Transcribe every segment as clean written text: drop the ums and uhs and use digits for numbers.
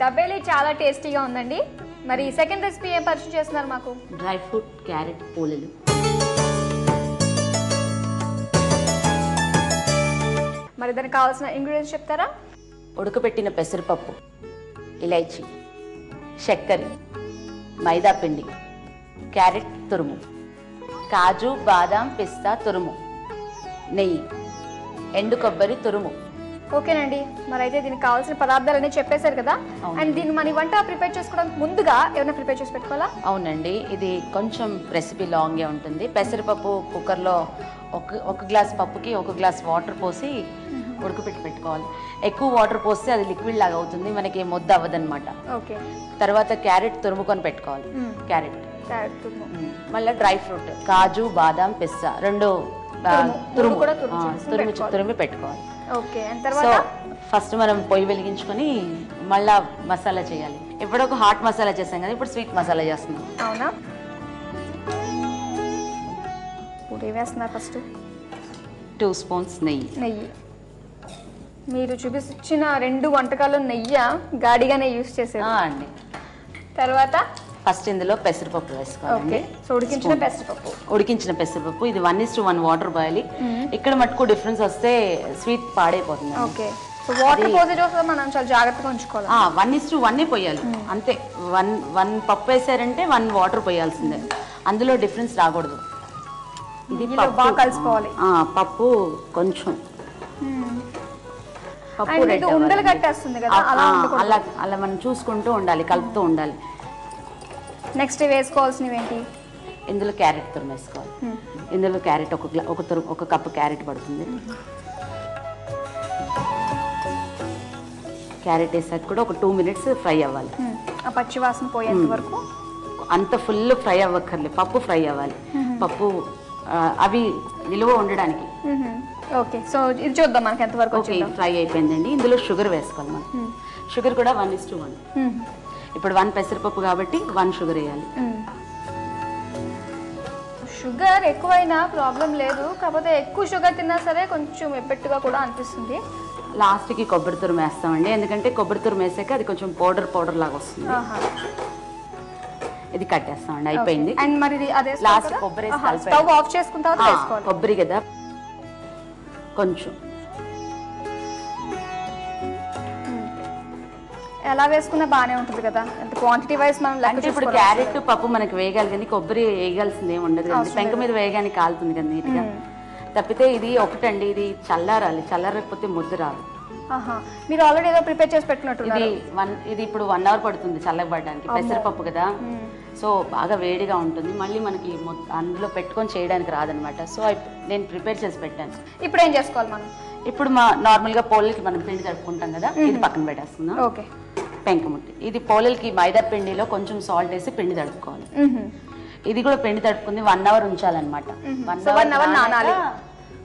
దబేలి చాలా టేస్టీగా ఉందండి. మరి సెకండ్ రెసిపీ ఏం పరిచయం చేస్తున్నారు మాకు? డ్రై ఫ్రూట్ క్యారెట్ పోలేలు. మరి దానికి కావాల్సిన ఇంగ్రీడియంట్స్ చెప్తారా? ఉడకబెట్టిన పెసరపప్పు, ఇలైచి, చక్కెర, మైదా పిండి, క్యారెట్ తురుము, కాజు బాదాం పిస్తా తురుము, నెయ్యి, ఎండు కొబ్బరి తురుము. ఓకేనండి, మరి అయితే దీనికి కావాల్సిన పదార్థాలన్నీ చెప్పేశారు కదా. అండ్ దీన్ని మన వంట ప్రిపేర్ చేసుకోవడానికి ముందుగా ఏమైనా ప్రిపేర్ చేసి పెట్టుకోవాలా? అవునండి, ఇది కొంచెం రెసిపీ లాంగే ఉంటుంది. పెసరపప్పు కుక్కర్లో ఒక గ్లాస్ పప్పుకి 1 గ్లాస్ వాటర్ పోసి ఉడకపెట్టి పెట్టుకోవాలి. ఎక్కువ వాటర్ పోస్తే అది లిక్విడ్ లాగా అవుతుంది, మనకి ముద్ద అవ్వదన్నమాట. ఓకే. తర్వాత క్యారెట్ తురుముకొని పెట్టుకోవాలి. క్యారెట్ తురుము, మళ్ళీ డ్రై ఫ్రూట్ కాజు బాదాం పిస్తా రెండు తురిమి పెట్టుకోవాలి. ఓకే. సో ఫస్ట్ మనం పొయ్యి వెలిగించుకొని మళ్ళా మసాలా చేయాలి. ఇప్పుడు ఒక హాట్ మసాలా చేసాం కదా, ఇప్పుడు స్వీట్ మసాలా చేస్తున్నాం. అవునా? ఇప్పుడు వేస్తున్నారు ఫస్ట్ 2 స్పూన్స్ నెయ్యి. మీరు చూపించిన 2 వంటకాలు నెయ్యి గాడిగానే యూజ్ చేసేది అండి. తర్వాత ఫస్ట్ ఇందులో పెసరపప్పు వేసుకోవాలి. ఉడికించిన పెసరపప్పు ఇది 1:1 వాటర్ పోయాలి. ఇక్కడ మటుకు డిఫరెన్స్ వస్తే స్వీట్ పాడైపోతుంది. ఓకే. సో వాటర్ పోసేజ్ మనం చాలా జాగ్రత్తగా ఉంచుకోవాలి. 1:1 పోయాలి అంతే. 1 పప్పు వేసారంటే 1 వాటర్ పోయాల్సిందే, అందులో డిఫరెన్స్ రాకూడదు. ఇది బాగా కలిసిపోవాలి. పప్పు కొంచెం పప్పు ఉండలు కట్టేస్తుంది కదా, అలా మనం చూసుకుంటూ ఉండాలి, కలుపుతూ ఉండాలి. నెక్స్ట్ వేసుకోవాల్సినవి ఏంటి? ఇందులో క్యారెట్ తురుము వేసుకోవాలి. ఇందులో క్యారెట్ ఒక కప్పు క్యారెట్ పడుతుంది. క్యారెట్ వేసాక కూడా ఒక 2 మినిట్స్ ఫ్రై అవ్వాలి. పచ్చి వాసన పోయేంత వరకు. అంత ఫుల్ ఫ్రై అవ్వక్కర్లేదు, పప్పు ఫ్రై అవ్వాలి. పప్పు అవి నిలువ ఉండడానికి. ఓకే. సో ఇది చూద్దాం మనకి ఎంతవరకు ఫ్రై అయిపోయిందండి. ఇందులో షుగర్ వేసుకోవాలి మనం. షుగర్ కూడా 1:1. ఇప్పుడు 1 పెసరపప్పు కాబట్టి 1 షుగర్ వేయాలి. షుగర్ ఎక్కువైనా ప్రాబ్లం లేదు, కాకపోతే ఎక్కువ షుగర్ తిన్నా సరే కొంచెం ఎఫెక్ట్గా కూడా అనిపిస్తుంది. లాస్ట్కి కొబ్బరి తురుము వేస్తామండి, ఎందుకంటే కొబ్బరి తురుము వేసాక అది కొంచెం పౌడర్ లాగా వస్తుంది. ఇది కట్టేస్తామండి, అయిపోయింది. అండ్ మరి అదే లాస్ట్ కొబ్బరి స్టవ్ ఆఫ్ చేసుకున్న తర్వాత వేసుకోవాలి. కొబ్బరి కదా కొంచెం ఎలా వేసుకున్నా బాగానే ఉంటుంది కదా, ఎంత క్వాంటిటీ వైజ్ మనం లెక్క. ఇప్పుడు క్యారెట్ పప్పు మనకి వేయగాలి కానీ కొబ్బరి వేయగాల్సింది ఏమి ఉండదు కదా, పెంక మీద వేయగానే కాలుతుంది కదా నీట్గా. తప్పితే ఇది ఒకటండి, ఇది చల్లారకపోతే ముద్ద రాదు. మీరు ఆల్రెడీ ఏదో ప్రిపేర్ చేసి పెట్టినట్టు. ఇది ఇప్పుడు 1 అవర్ పడుతుంది చల్లబడడానికి, పెసరపప్పు కదా, సో బాగా వేడిగా ఉంటుంది. మళ్ళీ మనకి అందులో పెట్టుకొని చేయడానికి రాదనమాట. సో నేను ప్రిపేర్ చేసి పెట్టాను. ఇప్పుడు ఏం చేసుకోవాలి మనం? ఇప్పుడు నార్మల్గా పోలేలకి మనం పిండి తడుపుకుంటాం కదా, ఇది పక్కన పెట్టేస్తున్నాం. ఓకే. పెంకముట్టి ఇది పోలేలకి మైదా పిండిలో కొంచెం సాల్ట్ వేసి పిండి తడుపుకోవాలి. ఇది కూడా పిండి తడుపుకుంది 1 అవర్ ఉంచాలన్నమాట. 1 అవర్ నానాలి.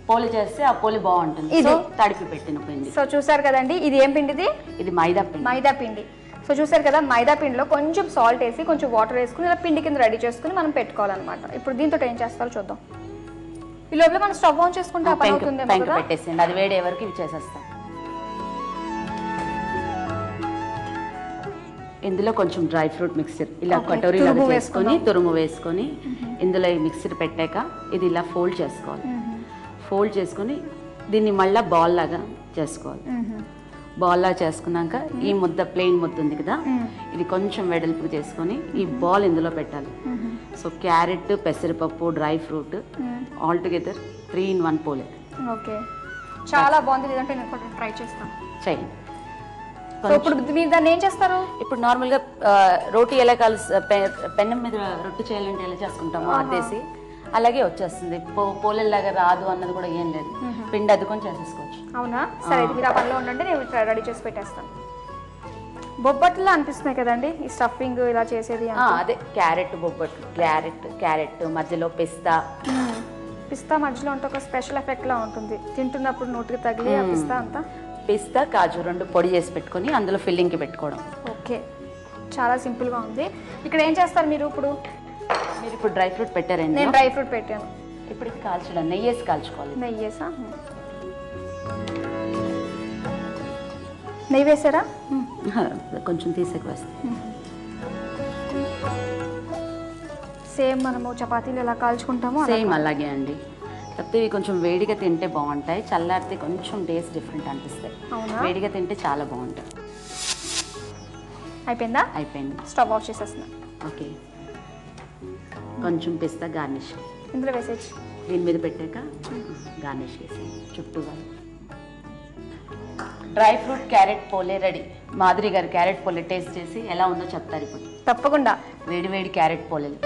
పోలి చేస్తే ఆ పోలి బాగుంటుంది. ఇది తడిపి పెట్టిన పిండి. సో చూసారు కదండి, ఇది ఏం పిండిది? ఇది మైదా పిండి. సో చూసారు కదా, మైదా పిండిలో కొంచెం సాల్ట్ వేసి కొంచెం వాటర్ వేసుకుని ఇలా పిండి కింద రెడీ చేసుకుని మనం పెట్టుకోవాలన్నమాట. ఇప్పుడు దీంతో ఏం చేస్తారో చూద్దాం. ఈ లోపల మనం స్టవ్ ఆన్ చేసుకుంటే పెట్టేసింది, అది వేడే వరకు ఇవి చేసేస్తాం. ఇందులో కొంచెం డ్రై ఫ్రూట్ మిక్సర్ ఇలా కటోరీలో వేసుకొని తురుము వేసుకొని ఇందులో ఈ మిక్సర్ పెట్టాక ఇది ఇలా ఫోల్డ్ చేసుకోవాలి. ఫోల్డ్ చేసుకొని దీన్ని మళ్ళీ బాల్ లాగా చేసుకోవాలి. బాల్ లాగా చేసుకున్నాక ఈ ముద్ద ప్లెయిన్ ముద్ద ఉంది కదా, ఇది కొంచెం వెడల్పు చేసుకొని ఈ బాల్ ఇందులో పెట్టాలి. సో క్యారెట్ పెసరపప్పు dry fruit all together 3 in 1 పోలే. ఓకే, చాలా బాగుంది. లేదంటే నేను కూడా ట్రై చేస్తాను. చేయండి. ఇప్పుడు మీరు దాన్ని ఏం చేస్తారు? ఇప్పుడు నార్మల్గా రోటీ ఎలా పెన్నం మీద రొట్టె చేయాలంటే ఎలా చేసుకుంటామో అదేసి అలాగే వచ్చేస్తుంది. పోలేలాగా రాదు అన్నది కూడా ఏం లేదు, పిండి అద్దుకొని చేసేసుకోవచ్చు. అవునా? సరే, మీరు ఆ పనిలో ఉండండి, నేను రెడీ చేసి పెట్టేస్తాను. బొబ్బట్లా అనిపిస్తున్నాయి కదండి ఈ స్టఫింగ్ ఇలా చేసేది? అదే క్యారెట్ బొబ్బట్లు. క్యారెట్ మధ్యలో పిస్తా మధ్యలో ఉంటే ఒక స్పెషల్ ఎఫెక్ట్ లా ఉంటుంది, తింటున్నప్పుడు నోటికి తగిలి ఆ పిస్తా అంతా. పిస్తా కాజు 2 పొడి చేసి పెట్టుకొని అందులో ఫిల్లింగ్కి పెట్టుకోవడం. ఓకే, చాలా సింపుల్గా ఉంది. ఇక్కడ ఏం చేస్తారు మీరు? మీరు ఇప్పుడు డ్రై ఫ్రూట్ పెట్టారండి? నేను డ్రై ఫ్రూట్ పెట్టాను. ఇప్పుడు ఇది కాల్చడం, నెయ్యేసి కాల్చుకోవాలి. నెయ్యేసా? నెయ్యి వేసారా? కొంచెం తీసేకి వేస్తాం. సేమ్ మనము చపాతీలు ఎలా కాల్చుకుంటామో సేమ్ అలాగే అండి. కాకపోతే ఇవి కొంచెం వేడిగా తింటే బాగుంటాయి, చల్లారితే కొంచెం టేస్ట్ డిఫరెంట్ అనిపిస్తాయి. వేడిగా తింటే చాలా బాగుంటాయి. అయిపోయిందా? అయిపోయింది. Stove off చేసేస్తున్నా. ఓకే, కొంచెం పిస్తా గార్నిష్ ఇందులో వేసేసి దీని మీద పెట్టాక గార్నిష్ వేసి చుట్టూగా. డ్రై ఫ్రూట్ క్యారెట్ పోలే రెడీ. మాధురి గారు క్యారెట్ పోలే టేస్ట్ చేసి ఎలా ఉందో చెప్తారు ఇప్పుడు. తప్పకుండా. వేడి వేడి క్యారెట్ పోలేలు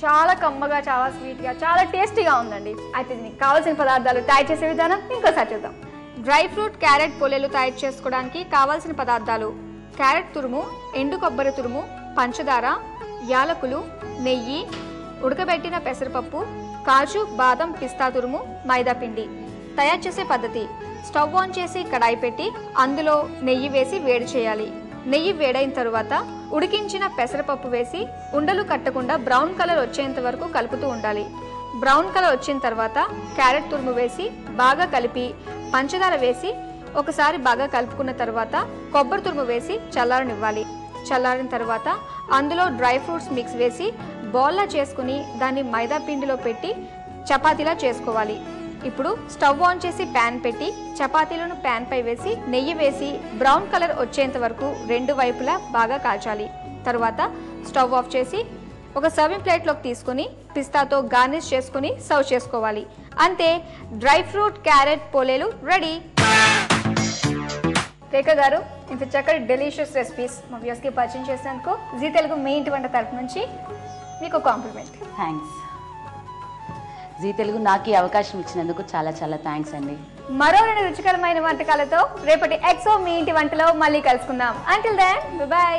చాలా కమ్మగా, చాలా స్వీట్గా, చాలా టేస్టీగా ఉందండి. అయితే దీనికి కావాల్సిన పదార్థాలు తయారు చేసే విధానం ఇంకోసారి చూద్దాం. డ్రై ఫ్రూట్ క్యారెట్ పోలేలు తయారు చేసుకోవడానికి కావాల్సిన పదార్థాలు: క్యారెట్ తురుము, ఎండు కొబ్బరి తురుము, పంచదార, యాలకులు, నెయ్యి, ఉడకబెట్టిన పెసరపప్పు, కాజు, బాదం, పిస్తా తురుము, మైదా పిండి. తయారు చేసే పద్ధతి: స్టవ్ ఆన్ చేసి కడాయి పెట్టి అందులో నెయ్యి వేసి వేడి చేయాలి. నెయ్యి వేడైన తరువాత ఉడికించిన పెసరపప్పు వేసి ఉండలు కట్టకుండా బ్రౌన్ కలర్ వచ్చేంత వరకు కలుపుతూ ఉండాలి. బ్రౌన్ కలర్ వచ్చిన తర్వాత క్యారెట్ తురుము వేసి బాగా కలిపి పంచదార వేసి ఒకసారి బాగా కలుపుకున్న తర్వాత కొబ్బరి తురుము వేసి చల్లారనివ్వాలి. చల్లారిన తర్వాత అందులో డ్రై ఫ్రూట్స్ మిక్స్ వేసి బాల్లా చేసుకుని దాన్ని మైదా పిండిలో పెట్టి చపాతీలా చేసుకోవాలి. ఇప్పుడు స్టవ్ ఆన్ చేసి ప్యాన్ పెట్టి చపాతీలను ప్యాన్ పై వేసి నెయ్యి వేసి బ్రౌన్ కలర్ వచ్చేంత వరకు రెండు వైపులా బాగా కాల్చాలి. తర్వాత స్టవ్ ఆఫ్ చేసి ఒక సర్వింగ్ ప్లేట్లోకి తీసుకుని పిస్తాతో గార్నిష్ చేసుకుని సర్వ్ చేసుకోవాలి. అంతే, డ్రై ఫ్రూట్ క్యారెట్ పోలేలు రెడీ. రేఖ గారు, ఇంత చక్కటి డెలిషియస్ రెసిపీస్ మా వ్యూవర్స్కి పరిచయం చేసినందుకు జీ తెలుగు మీ ఇంటి వంట తరపు నుంచి మీకు కాంప్లిమెంట్. థ్యాంక్స్. జీ తెలుగు నాకు ఈ అవకాశం ఇచ్చినందుకు చాలా చాలా థ్యాంక్స్ అండి. మరో 2 రుచికరమైన వంటకాలతో రేపటి ఎక్సో మీ ఇంటి వంటలో మళ్ళీ కలుసుకుందాం. Until then, bye by.